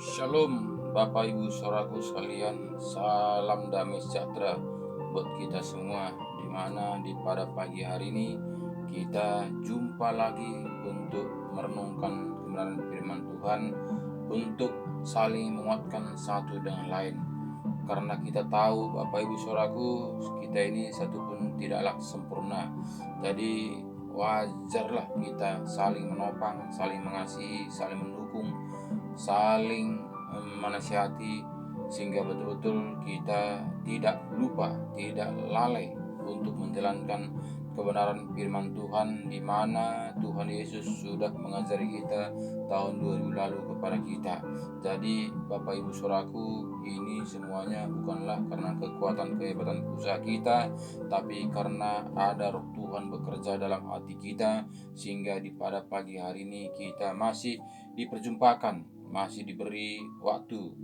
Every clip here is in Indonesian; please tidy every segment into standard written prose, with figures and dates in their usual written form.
Shalom Bapak Ibu Saudaraku sekalian, salam damai sejahtera buat kita semua, dimana di pada pagi hari ini kita jumpa lagi untuk merenungkan kebenaran firman Tuhan, untuk saling menguatkan satu dengan lain. Karena kita tahu Bapak Ibu Saudaraku, kita ini satu pun tidaklah sempurna. Jadi wajarlah kita saling menopang, saling mengasihi, saling mendukung, saling menasihati, sehingga betul-betul kita tidak lupa, tidak lalai untuk menjalankan kebenaran firman Tuhan, di mana Tuhan Yesus sudah mengajari kita tahun 2000 lalu kepada kita. Jadi Bapak Ibu Saudaraku, ini semuanya bukanlah karena kekuatan kehebatan usaha kita, tapi karena ada Roh Tuhan bekerja dalam hati kita, sehingga di pada pagi hari ini kita masih diperjumpakan, masih diberi waktu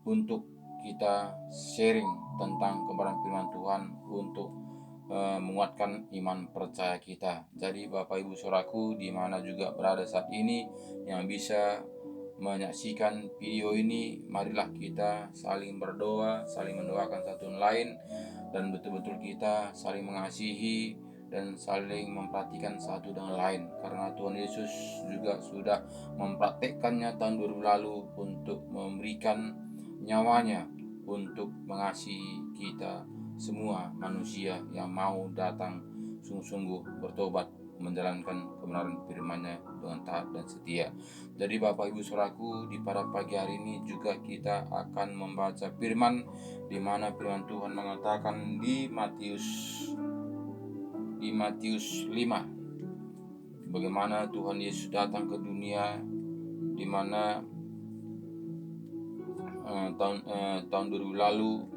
untuk kita sharing tentang kebenaran firman Tuhan, untuk menguatkan iman percaya kita. Jadi Bapak Ibu Saudaraku, di mana juga berada saat ini yang bisa menyaksikan video ini, marilah kita saling berdoa, saling mendoakan satu lain, dan betul-betul kita saling mengasihi dan saling memperhatikan satu dengan lain, karena Tuhan Yesus juga sudah mempraktekkannya tahun 2000 lalu untuk memberikan nyawanya untuk mengasihi kita semua manusia yang mau datang sungguh-sungguh bertobat, menjalankan kebenaran firman-Nya dengan taat dan setia. Jadi Bapak Ibu Saudaraku, di pada pagi hari ini juga kita akan membaca firman, di mana firman Tuhan mengatakan di Matius 5, bagaimana Tuhan Yesus datang ke dunia, di mana tahun 2000 lalu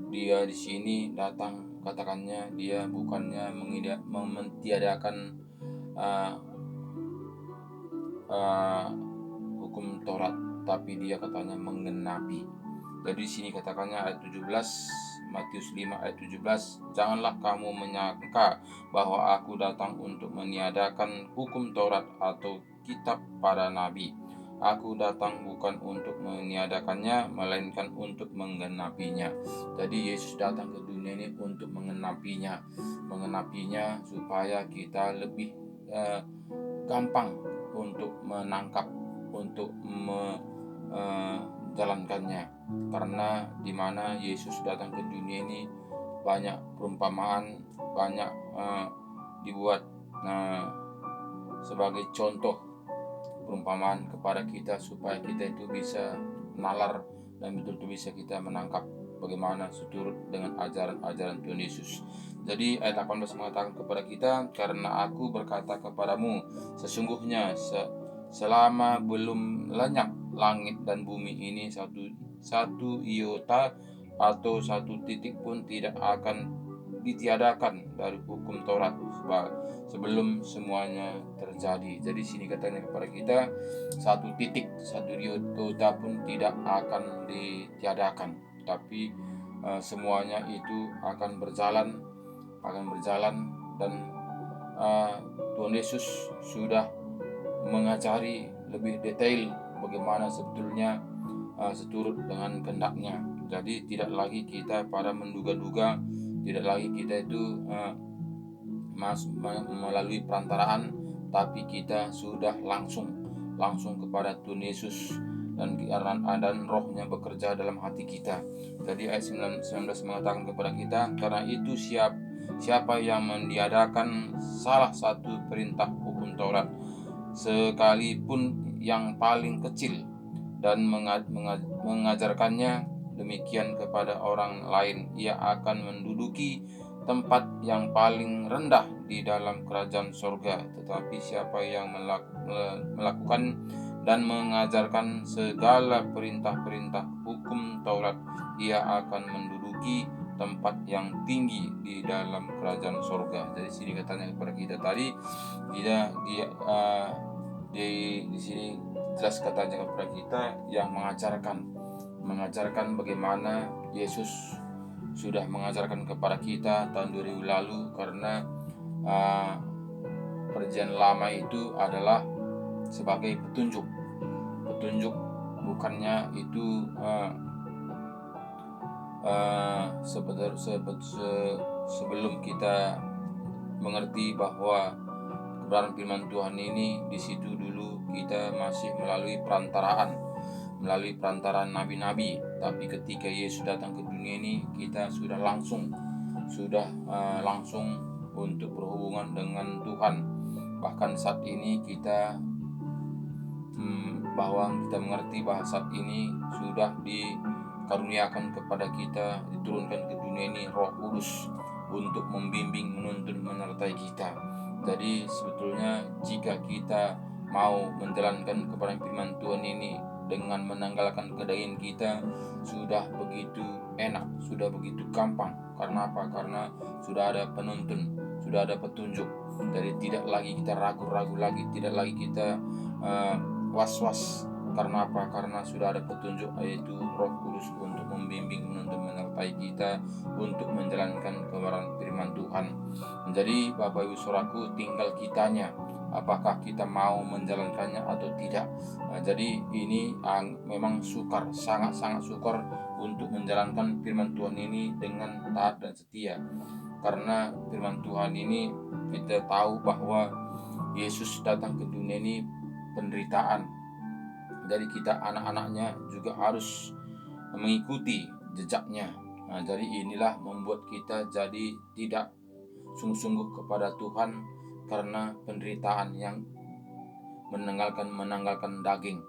dia di sini datang, katakannya dia bukannya mentiadakan hukum Taurat, tapi dia katanya menggenapi. Jadi di sini katakannya ayat 17, Matius 5 ayat 17, janganlah kamu menyangka bahwa aku datang untuk meniadakan hukum Taurat atau kitab para nabi. Aku datang bukan untuk meniadakannya, melainkan untuk menggenapinya. Jadi Yesus datang ke dunia ini untuk menggenapinya supaya kita lebih gampang untuk menangkap, untuk menjalankannya. Karena di mana Yesus datang ke dunia ini banyak perumpamaan, banyak dibuat sebagai contoh perumpamaan kepada kita, supaya kita itu bisa nalar dan betul-betul bisa kita menangkap bagaimana seturut dengan ajaran-ajaran Tuhan Yesus. Jadi ayat 18 mengatakan kepada kita, karena aku berkata kepadamu, sesungguhnya selama belum lenyap langit dan bumi ini, satu iota atau satu titik pun tidak akan ditiadakan dari hukum Taurat sebelum semuanya terjadi. Jadi sini katanya kepada kita, satu titik, satu iota pun tidak akan ditiadakan, tapi semuanya itu akan berjalan dan Tuhan Yesus sudah mengajari lebih detail bagaimana sebetulnya seturut dengan kehendak-Nya. Jadi tidak lagi kita pada menduga-duga, tidak lagi kita itu melalui perantaraan, tapi kita sudah langsung kepada Tuhan Yesus, dan Roh-Nya bekerja dalam hati kita. Jadi ayat 19 mengatakan kepada kita, karena itu siapa yang meniadakan salah satu perintah hukum Taurat, sekalipun yang paling kecil, dan mengajarkannya demikian kepada orang lain, ia akan menduduki tempat yang paling rendah di dalam kerajaan sorga. Tetapi siapa yang melakukan dan mengajarkan segala perintah-perintah hukum Taurat, ia akan menduduki tempat yang tinggi di dalam kerajaan sorga. Jadi sini katanya kepada kita tadi, di sini jelas katanya kepada kita yang mengajarkan bagaimana Yesus sudah mengajarkan kepada kita tahun 2000 lalu. Karena perjanjian lama itu adalah sebagai petunjuk bukannya itu sebelum kita mengerti bahwa kebenaran firman Tuhan ini, di situ dulu kita masih melalui perantaraan nabi-nabi. Tapi ketika Yesus datang ke dunia ini, kita sudah langsung untuk berhubungan dengan Tuhan. Bahkan saat ini kita bahwa kita mengerti bahwa saat ini sudah dikaruniakan kepada kita, diturunkan ke dunia ini Roh Kudus untuk membimbing, menuntun, menyertai kita. Jadi sebetulnya jika kita mau menjalankan kebenaran firman Tuhan ini dengan menanggalkan kedaian kita, sudah begitu enak, sudah begitu gampang. Karena apa? Karena sudah ada penuntun, sudah ada petunjuk. Jadi tidak lagi kita ragu-ragu lagi, tidak lagi kita was-was. Karena apa? Karena sudah ada petunjuk, yaitu Roh Kudus untuk membimbing, menuntun, menyertai kita untuk menjalankan kebenaran firman Tuhan. Jadi Bapak Ibu Saudaraku, tinggal kitanya, apakah kita mau menjalankannya atau tidak. Jadi ini memang sangat sukar untuk menjalankan firman Tuhan ini dengan taat dan setia. Karena firman Tuhan ini kita tahu bahwa Yesus datang ke dunia ini penderitaan. Jadi kita anak-anaknya juga harus mengikuti jejaknya. Jadi inilah membuat kita jadi tidak sungguh-sungguh kepada Tuhan karena penderitaan yang menanggalkan daging.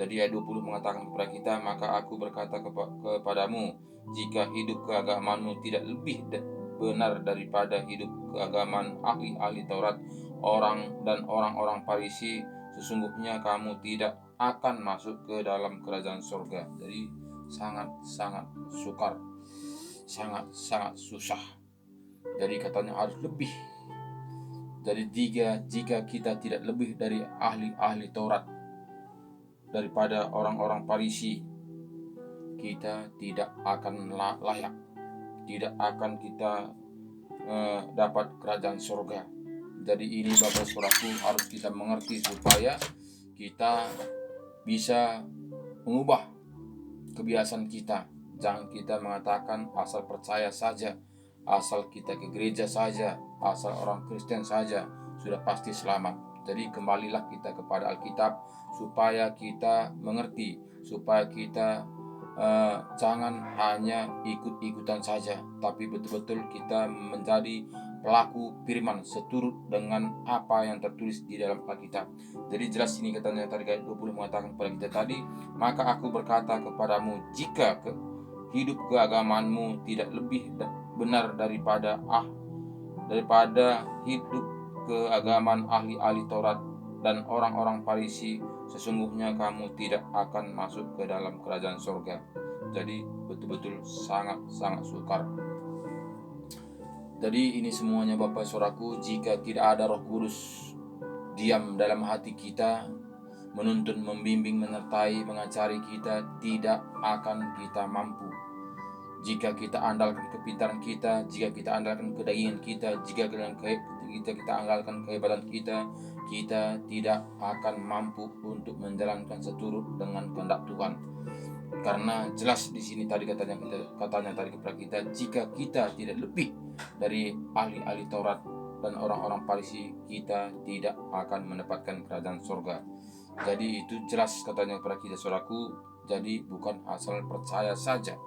Jadi ayat 20 mengatakan kepada kita, maka aku berkata kepadamu, jika hidup keagamaanmu tidak lebih benar daripada hidup keagamaan ahli-ahli Taurat orang-orang Farisi, sesungguhnya kamu tidak akan masuk ke dalam kerajaan surga. Jadi sangat sukar, sangat susah. Jadi katanya harus lebih. Jadi jika kita tidak lebih dari ahli-ahli Taurat, daripada orang-orang Farisi, kita tidak akan layak, tidak akan kita dapat kerajaan surga. Jadi ini Bapak Saudaraku harus kita mengerti supaya kita bisa mengubah kebiasaan kita. Jangan kita mengatakan asal percaya saja, asal kita ke gereja saja, asal orang Kristen saja sudah pasti selamat. Jadi kembalilah kita kepada Alkitab supaya kita mengerti, supaya kita jangan hanya ikut-ikutan saja, tapi betul-betul kita menjadi pelaku firman seturut dengan apa yang tertulis di dalam Alkitab. Jadi jelas ini katanya tadi ayat 20 mengatakan kepada kita tadi, maka aku berkata kepadamu, jika hidup keagamaanmu tidak lebih benar daripada hidup keagamaan ahli-ahli Taurat dan orang-orang Farisi, sesungguhnya kamu tidak akan masuk ke dalam kerajaan surga. Jadi betul-betul sangat sukar. Jadi ini semuanya Bapak Saudaraku, jika tidak ada Roh Kudus diam dalam hati kita, menuntun, membimbing, menyertai, mengajari kita, tidak akan kita mampu. Jika kita andalkan kepintaran kita, jika kita andalkan kedagingan kita, jika kita andalkan kehebatan kita tidak akan mampu untuk menjalankan seturut dengan kehendak Tuhan. Karena jelas di sini tadi katanya tadi kepada kita, jika kita tidak lebih dari ahli-ahli Taurat dan orang-orang Farisi, kita tidak akan mendapatkan kerajaan surga. Jadi itu jelas katanya kepada kita saudaraku. Jadi bukan asal percaya saja,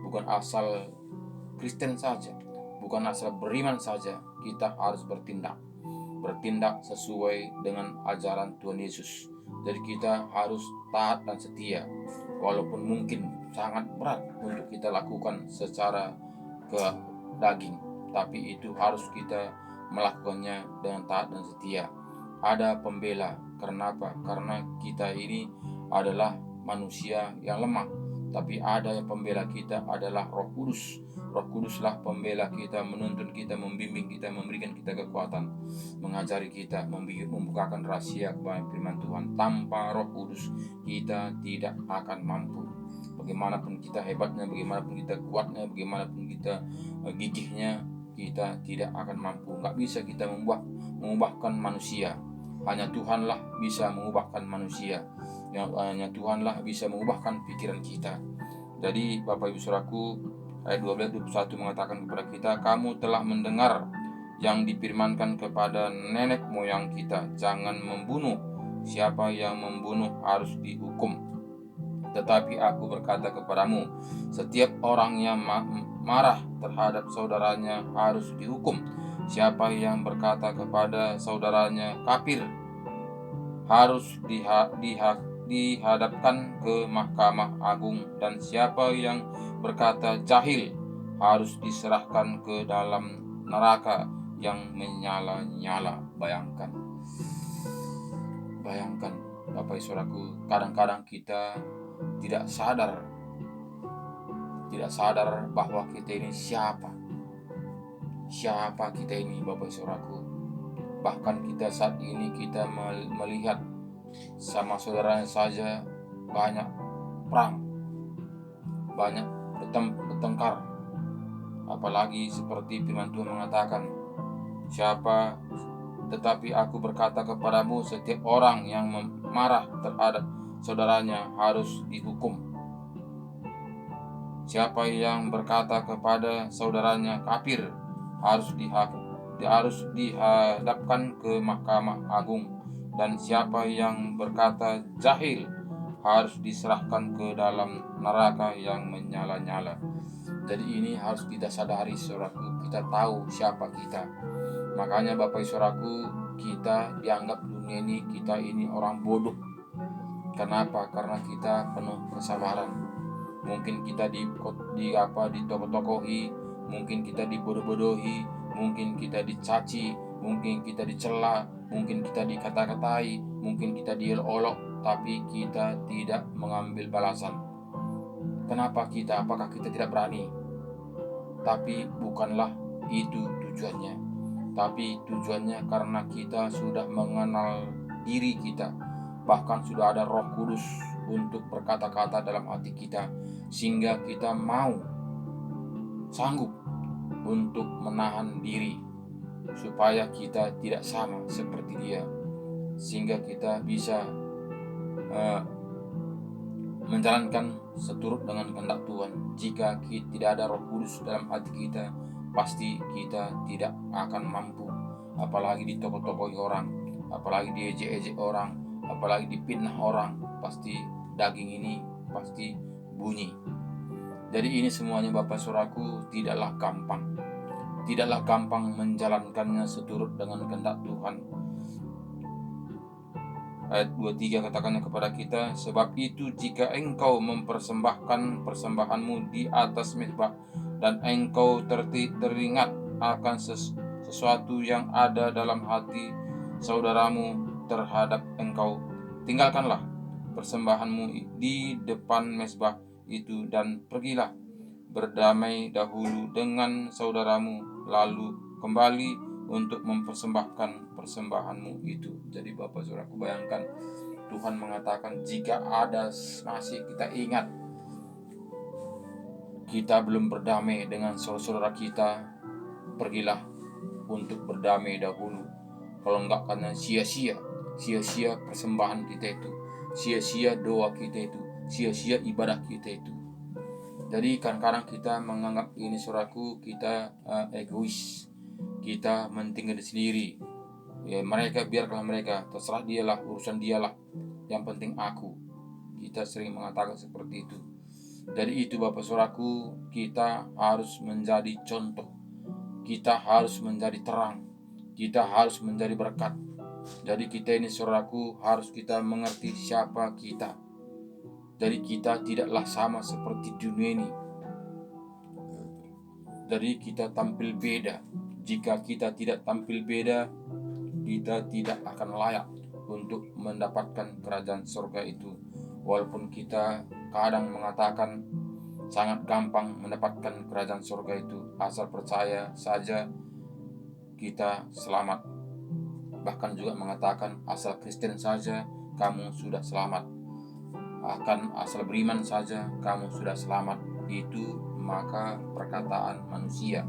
bukan asal Kristen saja, bukan asal beriman saja, kita harus bertindak sesuai dengan ajaran Tuhan Yesus. Jadi kita harus taat dan setia, walaupun mungkin sangat berat untuk kita lakukan secara ke daging, tapi itu harus kita melakukannya dengan taat dan setia. Ada pembela. Karena apa? Karena kita ini adalah manusia yang lemah, tapi ada yang pembela kita adalah Roh Kudus. Roh Kuduslah pembela kita, menuntun kita, membimbing kita, memberikan kita kekuatan, mengajari kita, membukakan rahasia kebenaran firman Tuhan. Tanpa Roh Kudus kita tidak akan mampu. Bagaimanapun kita hebatnya, bagaimanapun kita kuatnya, bagaimanapun kita gigihnya, kita tidak akan mampu. Nggak bisa kita mengubahkan manusia. Hanya Tuhanlah bisa mengubahkan manusia. Hanya Tuhanlah bisa mengubahkan pikiran kita. Jadi Bapak Ibu Saudaraku, ayat 12-21 mengatakan kepada kita, kamu telah mendengar yang difirmankan kepada nenek moyang kita, jangan membunuh. Siapa yang membunuh harus dihukum. Tetapi aku berkata kepadamu, setiap orang yang marah terhadap saudaranya harus dihukum. Siapa yang berkata kepada saudaranya kafir harus dihadapkan ke Mahkamah Agung, dan siapa yang berkata jahil harus diserahkan ke dalam neraka yang menyala-nyala. Bayangkan Bapak Ibu Saudaraku, kadang-kadang kita tidak sadar bahwa kita ini siapa kita ini Bapak Ibu Saudaraku. Bahkan kita saat ini kita melihat sama saudaranya saja banyak perang, banyak bertengkar. Apalagi seperti firman Tuhan mengatakan, tetapi aku berkata kepadamu, setiap orang yang marah terhadap saudaranya harus dihukum. Siapa yang berkata kepada saudaranya kafir harus dihadapkan ke Mahkamah Agung, dan siapa yang berkata jahil harus diserahkan ke dalam neraka yang menyala-nyala. Jadi ini harus kita sadari, saudaraku, kita tahu siapa kita. Makanya Bapak Saudaraku, kita dianggap dunia ini, kita ini orang bodoh. Kenapa? Karena kita penuh kesabaran. Mungkin kita ditokoh-tokohi, mungkin kita dibodoh-bodohi, mungkin kita dicaci, mungkin kita dicela, mungkin kita dikata-katai, mungkin kita diolok, tapi kita tidak mengambil balasan. Kenapa kita? Apakah kita tidak berani? Tapi bukanlah itu tujuannya. Tapi tujuannya karena kita sudah mengenal diri kita. Bahkan sudah ada Roh Kudus untuk berkata-kata dalam hati kita, sehingga kita sanggup untuk menahan diri supaya kita tidak sama seperti dia, sehingga kita bisa menjalankan seturut dengan kehendak Tuhan. Jika tidak ada Roh Kudus dalam hati kita, pasti kita tidak akan mampu. Apalagi ditokok-tokohi orang, apalagi diejek-ejek orang, apalagi dipitnah orang, pasti daging ini pasti bunyi. Jadi ini semuanya Bapak Saudaraku tidaklah gampang menjalankannya seturut dengan kehendak Tuhan. Ayat 23 katakannya kepada kita, sebab itu jika engkau mempersembahkan persembahanmu di atas mezbah, dan engkau teringat akan sesuatu yang ada dalam hati saudaramu terhadap engkau, tinggalkanlah persembahanmu di depan mezbah itu dan pergilah berdamai dahulu dengan saudaramu, lalu kembali untuk mempersembahkan persembahanmu itu. Jadi Bapak Saudaraku, bayangkan Tuhan mengatakan, jika ada masih kita ingat kita belum berdamai dengan saudara kita, pergilah untuk berdamai dahulu. Kalau enggak, karena sia-sia persembahan kita itu, sia-sia doa kita itu, sia-sia ibadah kita itu. Jadi kadang-kadang kita menganggap ini, saudaraku, kita egois, kita mentinggal sendiri. Ya, biarlah mereka, terserah dialah, urusan dialah, yang penting aku. Kita sering mengatakan seperti itu. Dari itu Bapak Saudaraku, kita harus menjadi contoh, kita harus menjadi terang, kita harus menjadi berkat. Jadi kita ini, saudaraku, harus kita mengerti siapa kita. Jadi kita tidaklah sama seperti dunia ini. Jadi kita tampil beda. Jika kita tidak tampil beda, kita tidak akan layak untuk mendapatkan kerajaan surga itu. Walaupun kita kadang mengatakan sangat gampang mendapatkan kerajaan surga itu, asal percaya saja kita selamat. Bahkan juga mengatakan asal Kristen saja kamu sudah selamat, akan asal beriman saja kamu sudah selamat. Itu maka perkataan manusia,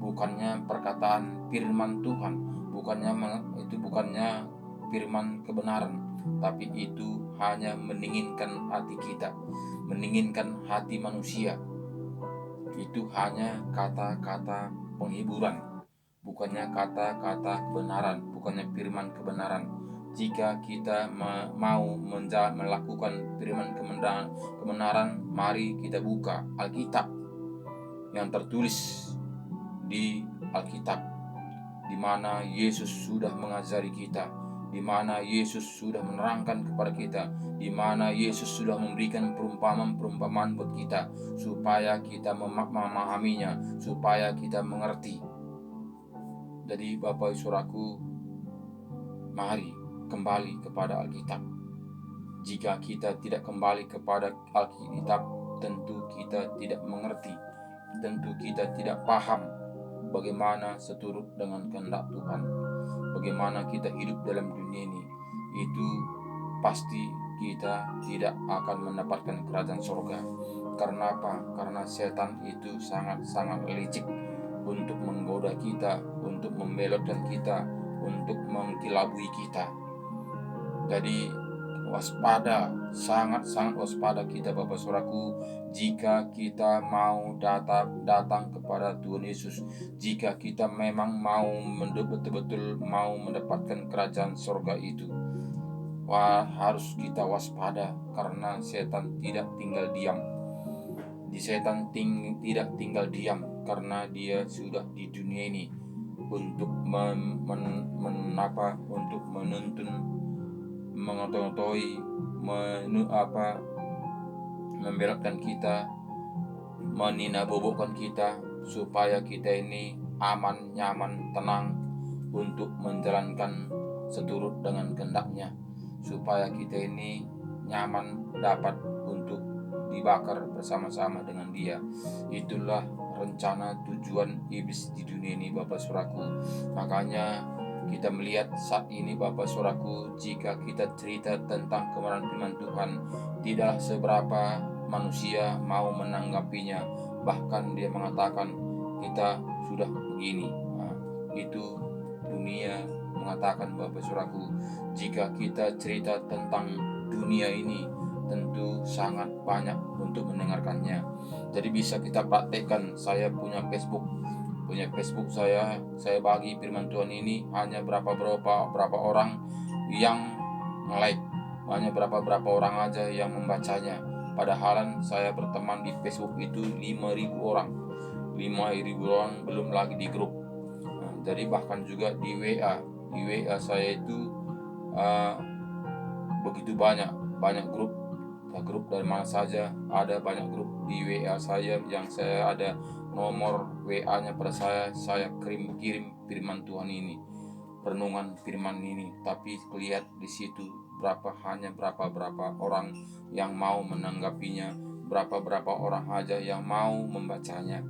bukannya perkataan firman Tuhan. Bukannya firman kebenaran, tapi itu hanya meningginkan hati kita, meningginkan hati manusia. Itu hanya kata-kata penghiburan, bukannya kata-kata kebenaran, bukannya firman kebenaran. Jika kita mau melakukan firman kebenaran, mari kita buka Alkitab yang tertulis di Alkitab, di mana Yesus sudah mengajari kita, di mana Yesus sudah menerangkan kepada kita, di mana Yesus sudah memberikan perumpamaan-perumpamaan buat kita, supaya kita memahaminya, supaya kita mengerti. Jadi Bapak Saudaraku, mari kembali kepada Alkitab. Jika kita tidak kembali kepada Alkitab, tentu kita tidak mengerti, tentu kita tidak paham bagaimana seturut dengan kehendak Tuhan, bagaimana kita hidup dalam dunia ini. Itu pasti kita tidak akan mendapatkan kerajaan surga. Karena apa? Karena setan itu sangat-sangat licik untuk menggoda kita, untuk membelotkan kita, untuk mengkelabui kita. Jadi waspada, sangat-sangat waspada kita Bapak Saudaraku, jika kita mau datang kepada Tuhan Yesus, jika kita memang mau betul-betul mau mendapatkan kerajaan surga itu. Harus kita waspada, karena setan tidak tinggal diam. Setan tidak tinggal diam, karena dia sudah di dunia ini untuk untuk menuntun, mengotori, membelotkan kita, meninabobokan kita, supaya kita ini aman, nyaman, tenang untuk menjalankan seturut dengan kehendaknya, supaya kita ini nyaman dapat untuk dibakar bersama-sama dengan dia. Itulah rencana tujuan iblis di dunia ini Bapak Saudaraku. Makanya kita melihat saat ini Bapak Saudaraku, jika kita cerita tentang kebenaran firman Tuhan, tidaklah seberapa manusia mau menanggapinya. Bahkan dia mengatakan kita sudah begini. Itu dunia mengatakan Bapak Saudaraku, jika kita cerita tentang dunia ini, tentu sangat banyak untuk mendengarkannya. Jadi bisa kita praktekkan. Saya punya Facebook saya bagi firman Tuhan ini, hanya berapa orang yang like, hanya berapa orang aja yang membacanya. Padahal saya berteman di Facebook itu 5.000 orang, belum lagi di grup. Jadi bahkan juga di WA saya itu begitu banyak grup dari mana saja ada, banyak grup di WA saya yang saya ada nomor WA-nya pada saya kirim firman Tuhan ini, renungan firman ini, tapi lihat di situ hanya berapa orang yang mau menanggapinya, berapa orang aja yang mau membacanya.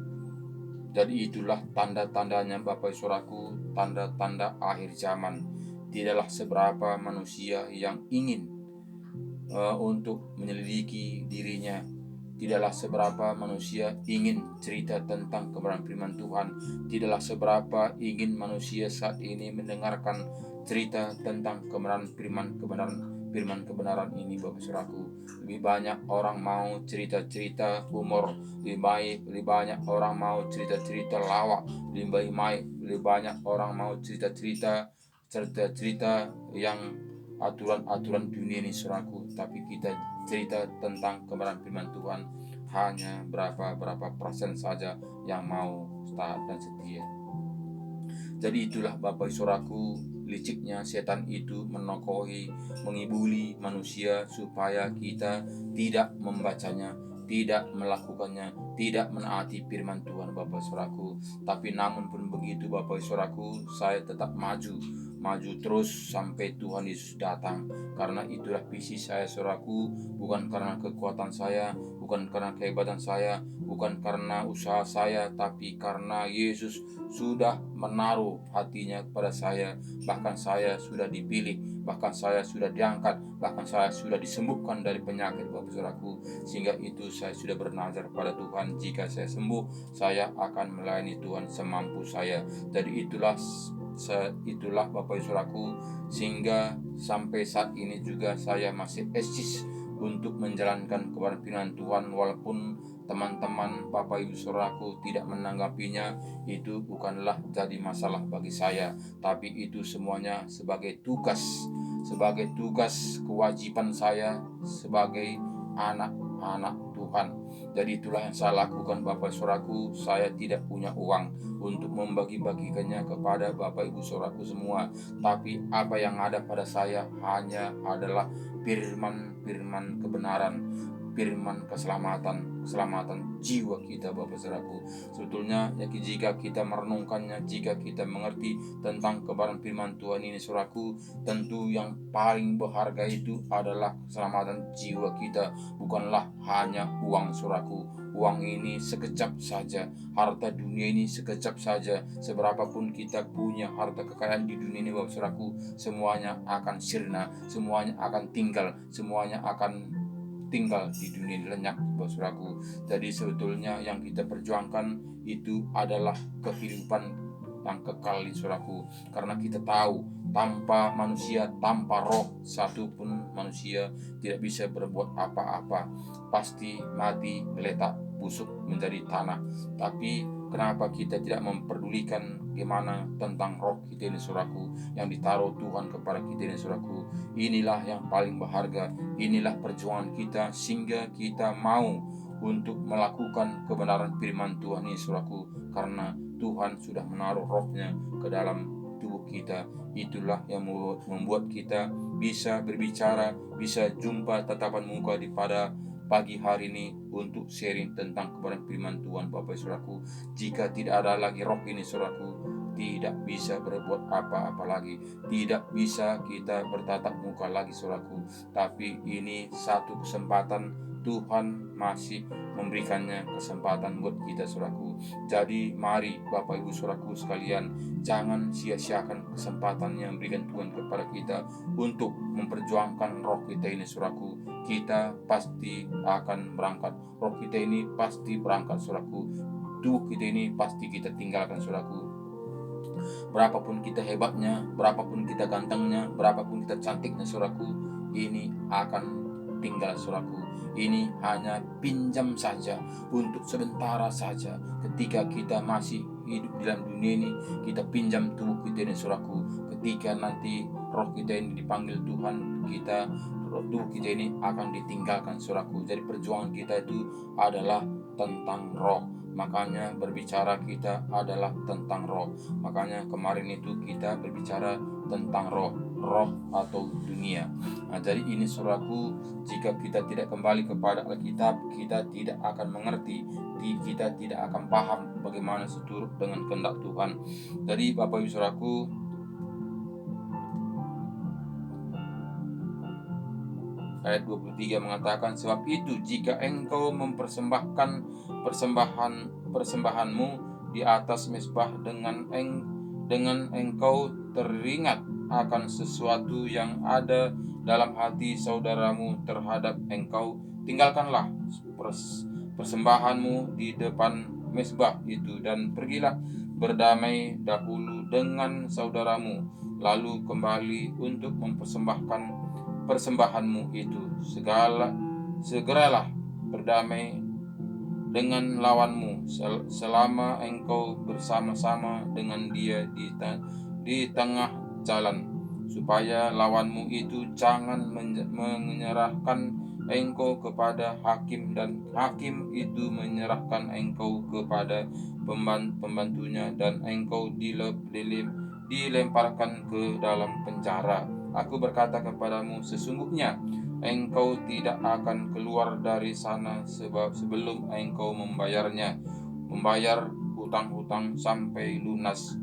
Jadi itulah tanda-tandanya Bapak Saudaraku, tanda-tanda akhir zaman. Tidaklah seberapa manusia yang ingin untuk menyelidiki dirinya. Tidaklah seberapa manusia ingin cerita tentang kebenaran firman Tuhan. Tidaklah seberapa ingin manusia saat ini mendengarkan cerita tentang kebenaran kebenaran ini Bapak Saudaraku. Lebih banyak orang mau cerita-cerita humor, lebih banyak orang mau cerita-cerita lawak, lebih banyak orang mau cerita-cerita yang aturan dunia ini Saudaraku. Tapi kita cerita tentang kebenaran firman Tuhan, hanya berapa persen saja yang mau taat dan setia. Jadi itulah Bapak Saudaraku, liciknya setan itu menokohi, mengibuli manusia supaya kita tidak membacanya, tidak melakukannya, tidak menaati firman Tuhan Bapak Saudaraku. Tapi namun pun begitu Bapak Saudaraku, saya tetap maju terus sampai Tuhan Yesus datang. Karena itulah visi saya Saudaraku, bukan karena kekuatan saya, bukan karena kehebatan saya, bukan karena usaha saya, tapi karena Yesus sudah menaruh hatinya kepada saya. Bahkan saya sudah dipilih, bahkan saya sudah diangkat, bahkan saya sudah disembuhkan dari penyakit Bapak Saudaraku. Sehingga itu saya sudah bernazar pada Tuhan, jika saya sembuh, saya akan melayani Tuhan semampu saya. Jadi itulah itulah Bapak Ibu Saudaraku, sehingga sampai saat ini juga saya masih eksis untuk menjalankan kebenaran firman Tuhan, walaupun teman-teman Bapak Ibu Saudaraku tidak menanggapinya. Itu bukanlah jadi masalah bagi saya, tapi itu semuanya sebagai tugas kewajiban saya sebagai anak-anak Tuhan. Jadi itulah yang saya lakukan Bapak Saudaraku. Saya tidak punya uang untuk membagi-bagikannya kepada Bapak Ibu Saudaraku semua, tapi apa yang ada pada saya hanya adalah firman kebenaran, firman keselamatan jiwa kita Bapak Saudaraku. Sebetulnya jika kita merenungkannya, jika kita mengerti tentang kebenaran firman Tuhan ini Saudaraku, tentu yang paling berharga itu adalah keselamatan jiwa kita, bukanlah hanya uang Saudaraku. Uang ini sekejap saja, harta dunia ini sekejap saja. Seberapapun kita punya harta kekayaan di dunia ini Bapak Saudaraku, semuanya akan sirna, semuanya akan tinggal, semuanya akan tinggal di dunia ini lenyap Bapak Saudaraku. Jadi sebetulnya yang kita perjuangkan itu adalah kehidupan yang kekal di Saudaraku, karena kita tahu tanpa manusia, tanpa roh satupun manusia tidak bisa berbuat apa-apa, pasti mati, geletak, busuk menjadi tanah. Tapi kenapa kita tidak memperdulikan gimana tentang roh kita ini Saudaraku, yang ditaruh Tuhan kepada kita ini Saudaraku. Inilah yang paling berharga, inilah perjuangan kita, sehingga kita mau untuk melakukan kebenaran firman Tuhan ini Saudaraku, karena Tuhan sudah menaruh rohnya ke dalam tubuh kita. Itulah yang membuat kita bisa berbicara, bisa jumpa tatapan muka di pada pagi hari ini untuk sharing tentang kebenaran firman Tuhan Bapak Saudaraku. Jika tidak ada lagi roh ini Saudaraku, tidak bisa berbuat apa-apa lagi, tidak bisa kita bertatap muka lagi Saudaraku. Tapi ini satu kesempatan, Tuhan masih memberikannya kesempatan buat kita Saudaraku. Jadi mari Bapak Ibu Saudaraku sekalian, jangan sia-siakan kesempatan yang berikan Tuhan kepada kita untuk memperjuangkan roh kita ini Saudaraku. Kita pasti akan berangkat, roh kita ini pasti berangkat Saudaraku, tubuh kita ini pasti kita tinggalkan Saudaraku. Berapapun kita hebatnya, berapapun kita gantengnya, berapapun kita cantiknya Saudaraku, ini akan tinggal Saudaraku. Ini hanya pinjam saja, untuk sementara saja. Ketika kita masih hidup di dalam dunia ini, kita pinjam tubuh kita ini Saudaraku. Ketika nanti roh kita ini dipanggil Tuhan, tubuh kita ini akan ditinggalkan Saudaraku. Jadi perjuangan kita itu adalah tentang roh. Makanya berbicara kita adalah tentang roh. Makanya kemarin itu kita berbicara tentang roh atau dunia. Nah, jadi ini Saudaraku, jika kita tidak kembali kepada Alkitab, kita tidak akan mengerti, kita tidak akan paham bagaimana seturut dengan kehendak Tuhan. Jadi Bapak Ibu Saudaraku, ayat 23 mengatakan, sebab itu jika engkau mempersembahkan persembahanmu di atas mezbah dengan engkau teringat akan sesuatu yang ada dalam hati saudaramu terhadap engkau, tinggalkanlah persembahanmu di depan mezbah itu dan pergilah berdamai dahulu dengan saudaramu, lalu kembali untuk mempersembahkan persembahanmu itu. Segeralah berdamai dengan lawanmu selama engkau bersama-sama dengan dia di tengah jalan, supaya lawanmu itu jangan menyerahkan engkau kepada hakim, dan hakim itu menyerahkan engkau kepada pembantunya, dan engkau dilemparkan ke dalam penjara. Aku berkata kepadamu, sesungguhnya engkau tidak akan keluar dari sana sebelum engkau membayar hutang-hutang sampai lunas.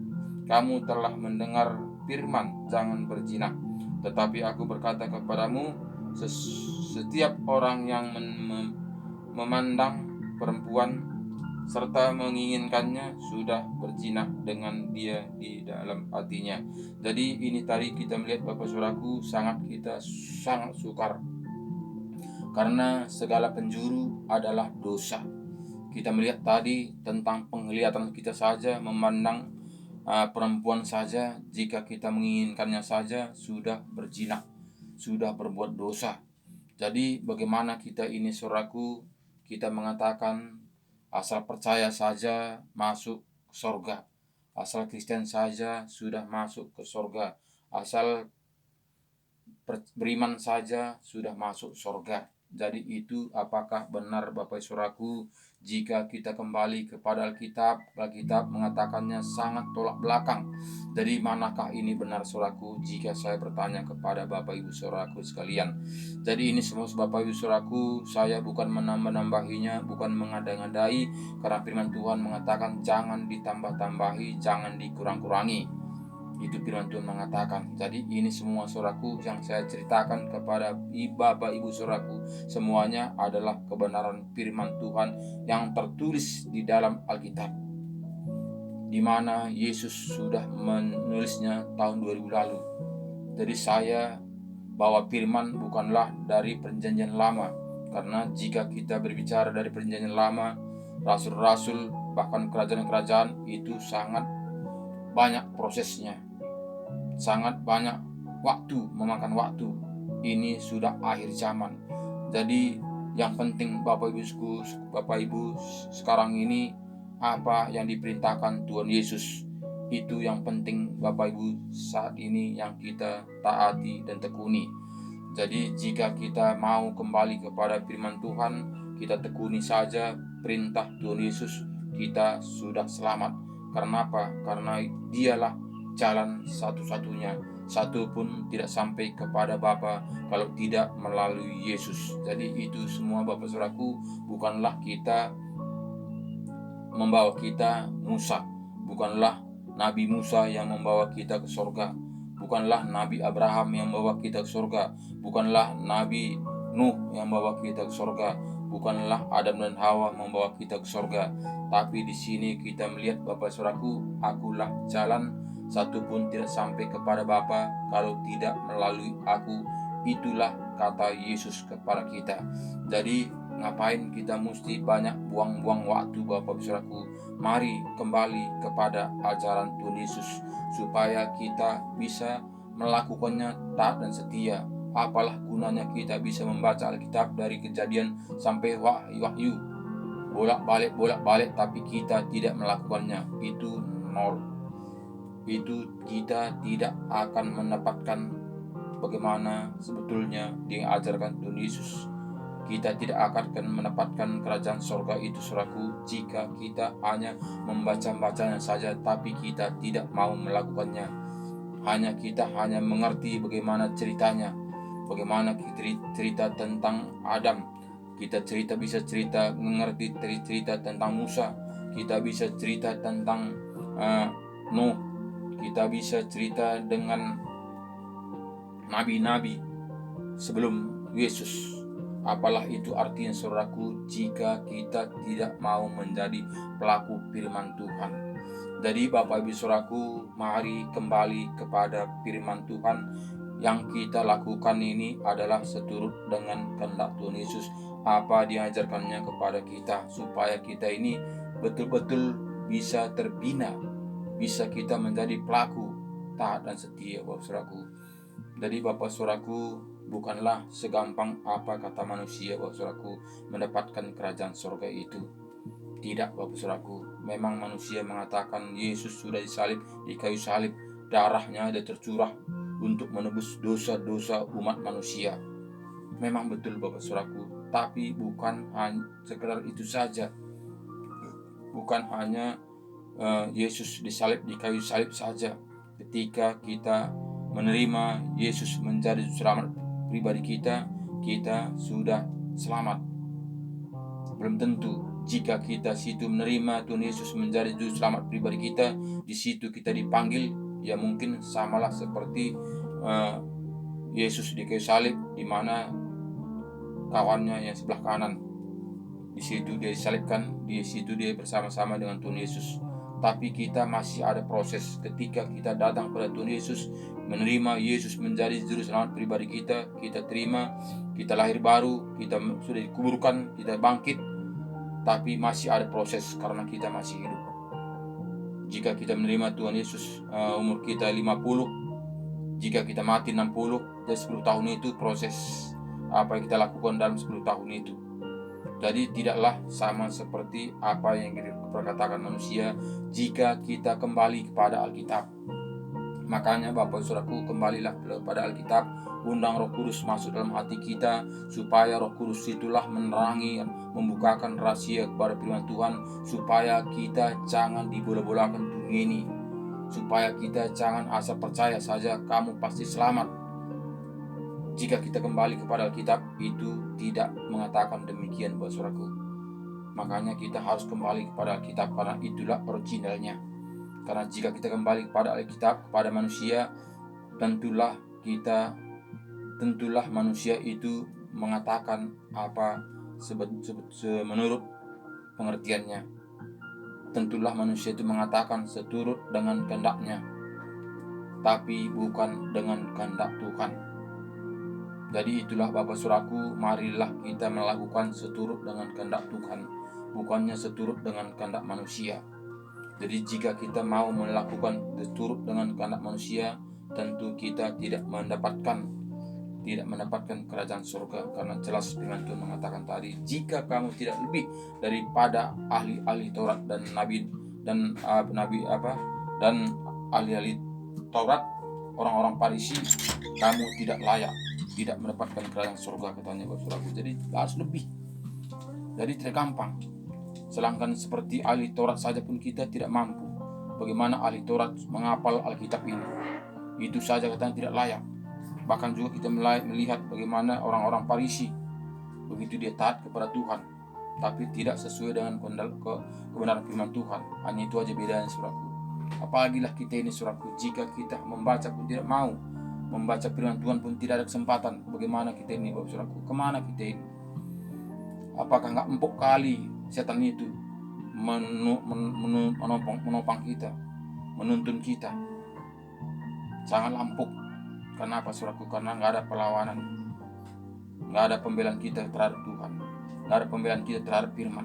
Kamu telah mendengar firman, jangan berzina. Tetapi aku berkata kepadamu, setiap orang yang memandang perempuan serta menginginkannya sudah berzina dengan dia di dalam hatinya. Jadi ini tadi kita melihat Bapak Saudaraku, kita sangat sukar, karena segala penjuru adalah dosa. Kita melihat tadi tentang penglihatan kita saja, memandang perempuan saja, jika kita menginginkannya saja sudah berzina, sudah berbuat dosa. Jadi bagaimana kita ini saudaraku, kita mengatakan asal percaya saja masuk surga, asal Kristen saja sudah masuk ke surga, asal beriman saja sudah masuk surga. Jadi itu apakah benar Bapak Saudaraku, jika kita kembali kepada Alkitab mengatakannya sangat tolak belakang. Jadi manakah ini benar Saudaraku, jika saya bertanya kepada Bapak Ibu Saudaraku sekalian. Jadi ini semua Bapak Ibu Saudaraku, saya bukan menambah-nambahinya, bukan mengada-ngadai, karena firman Tuhan mengatakan jangan ditambah-tambahi, jangan dikurang-kurangi. Itu firman Tuhan mengatakan. Jadi ini semua saudaraku yang saya ceritakan kepada Bapak Ibu saudaraku, semuanya adalah kebenaran firman Tuhan yang tertulis di dalam Alkitab, di mana Yesus sudah menulisnya tahun 2000 lalu. Jadi saya bawa firman bukanlah dari perjanjian lama, karena jika kita berbicara dari perjanjian lama, rasul-rasul bahkan kerajaan-kerajaan itu sangat banyak prosesnya, sangat banyak waktu, memakan waktu. Ini sudah akhir zaman. Jadi yang penting Bapak Ibu sekarang ini apa yang diperintahkan Tuhan Yesus, itu yang penting Bapak Ibu saat ini yang kita taati dan tekuni. Jadi jika kita mau kembali kepada firman Tuhan, kita tekuni saja perintah Tuhan Yesus, kita sudah selamat. Karena apa? Karena dialah jalan satu-satunya, satu pun tidak sampai kepada Bapa kalau tidak melalui Yesus. Jadi itu semua Bapak Saudaraku, bukanlah kita membawa kita Musa, bukanlah Nabi Musa yang membawa kita ke surga, bukanlah Nabi Abraham yang membawa kita ke surga, bukanlah Nabi Nuh yang membawa kita ke surga, bukanlah Adam dan Hawa membawa kita ke surga. Tapi di sini kita melihat Bapak Saudaraku, akulah jalan, satu pun tidak sampai kepada Bapa kalau tidak melalui aku. Itulah kata Yesus kepada kita. Jadi ngapain kita mesti banyak buang-buang waktu Bapak Saudaraku? Mari kembali kepada ajaran Tuhan Yesus supaya kita bisa melakukannya taat dan setia. Apalah gunanya kita bisa membaca Alkitab dari Kejadian sampai Wahyu, bolak-balik tapi kita tidak melakukannya, itu nol. Itu kita tidak akan mendapatkan bagaimana sebetulnya diajarkan Tuhan Yesus. Kita tidak akan mendapatkan kerajaan surga itu saudaraku, jika kita hanya membaca-bacanya saja tapi kita tidak mau melakukannya. Kita hanya mengerti bagaimana ceritanya, bagaimana cerita tentang Adam. Kita bisa mengerti cerita tentang Musa, kita bisa cerita tentang Nuh, kita bisa cerita dengan nabi-nabi sebelum Yesus. Apalah itu artinya saudaraku, jika kita tidak mau menjadi pelaku firman Tuhan. Jadi Bapak Ibu saudaraku, mari kembali kepada firman Tuhan. Yang kita lakukan ini adalah seturut dengan kehendak Tuhan Yesus, apa diajarkannya kepada kita, supaya kita ini betul-betul bisa terbina, bisa kita menjadi pelaku taat dan setia Bapak Saudaraku. Jadi Bapak Saudaraku, bukanlah segampang apa kata manusia Bapak Saudaraku mendapatkan kerajaan surga itu. Tidak Bapak Saudaraku, memang manusia mengatakan Yesus sudah disalib di kayu salib, darahnya ada tercurah untuk menebus dosa-dosa umat manusia. Memang betul Bapak Saudaraku, tapi bukan hanya sekedar itu saja. Bukan hanya Yesus disalib di kayu salib saja. Ketika kita menerima Yesus menjadi selamat pribadi kita, kita sudah selamat. Belum tentu jika kita situ menerima Tuhan Yesus menjadi juru selamat pribadi kita, di situ kita dipanggil, ya mungkin samalah seperti Yesus di kayu salib, di mana kawannya yang sebelah kanan, di situ dia disalibkan, di situ dia bersama-sama dengan Tuhan Yesus. Tapi kita masih ada proses. Ketika kita datang pada Tuhan Yesus, menerima Yesus menjadi juru selamat pribadi kita, kita terima, kita lahir baru, kita sudah dikuburkan, kita bangkit, tapi masih ada proses karena kita masih hidup. Jika kita menerima Tuhan Yesus umur kita 50, jika kita mati 60, dan 10 tahun itu proses apa yang kita lakukan dalam 10 tahun itu. Jadi tidaklah sama seperti apa yang diperkatakan manusia jika kita kembali kepada Alkitab. Makanya Bapak Saudaraku, kembalilah kepada Alkitab, undang Roh Kudus masuk dalam hati kita, supaya Roh Kudus itulah menerangi, membukakan rahasia kepada firman Tuhan, supaya kita jangan dibola-bolakan dunia ini, supaya kita jangan asal percaya saja kamu pasti selamat. Jika kita kembali kepada Alkitab, itu tidak mengatakan demikian, Bapak Saudaraku. Makanya kita harus kembali kepada Alkitab, karena itulah originalnya. Karena jika kita kembali kepada Alkitab, kepada manusia, tentulah manusia itu mengatakan apa menurut pengertiannya. Tentulah manusia itu mengatakan seturut dengan kehendaknya, tapi bukan dengan kehendak Tuhan. Jadi itulah Bapak Saudaraku, marilah kita melakukan seturut dengan kehendak Tuhan, bukannya seturut dengan kehendak manusia. Jadi jika kita mau melakukan seturut dengan kehendak manusia, tentu kita tidak mendapatkan kerajaan surga, karena jelas firman Tuhan mengatakan tadi, jika kamu tidak lebih daripada ahli-ahli Taurat dan nabi dan ahli-ahli Taurat, orang-orang Farisi, kamu tidak layak, tidak mendapatkan kerajaan surga, katanya Bapak Saudaraku. Jadi harus lebih. Jadi tidak gampang. Sedangkan seperti ahli Taurat saja pun kita tidak mampu. Bagaimana ahli Taurat menghafal Alkitab ini? Itu saja katanya tidak layak. Bahkan juga kita melihat bagaimana orang-orang Farisi, begitu dia taat kepada Tuhan, tapi tidak sesuai dengan kebenaran firman Tuhan. Hanya itu aja bedanya, Saudaraku. Apalagilah kita ini, Saudaraku, jika kita membaca pun tidak mau, membaca firman Tuhan pun tidak ada kesempatan. Bagaimana kita ini, Bapak Saudaraku? Kemana kita ini? Apakah nggak empuk kali setan itu menopang kita, menuntun kita? Sangat empuk. Kenapa, Saudaraku? Karena nggak ada perlawanan, nggak ada pembelaan kita terhadap Tuhan, nggak ada pembelaan kita terhadap firman.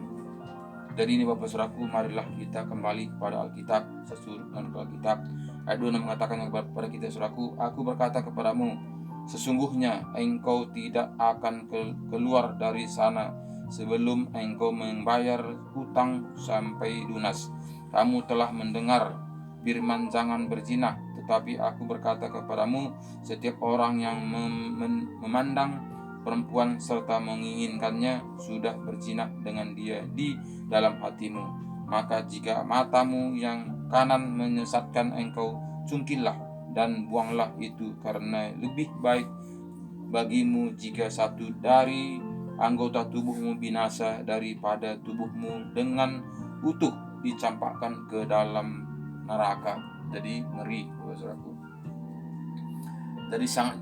Jadi ini Bapak Saudaraku, marilah kita kembali kepada Alkitab, sesurut dengan Alkitab. Ayat 2 mengatakan kepada kita, Saudaraku, aku berkata kepadamu, sesungguhnya engkau tidak akan keluar dari sana sebelum engkau membayar hutang sampai lunas. Kamu telah mendengar firman jangan berzina, tetapi aku berkata kepadamu, setiap orang yang memandang perempuan serta menginginkannya sudah berzina dengan dia di dalam hatimu. Maka jika matamu yang kanan menyesatkan engkau, cungkillah dan buanglah itu, karena lebih baik bagimu jika satu dari anggota tubuhmu binasa daripada tubuhmu dengan utuh dicampakkan ke dalam neraka. Jadi ngeri, saudaraku. Jadi sangat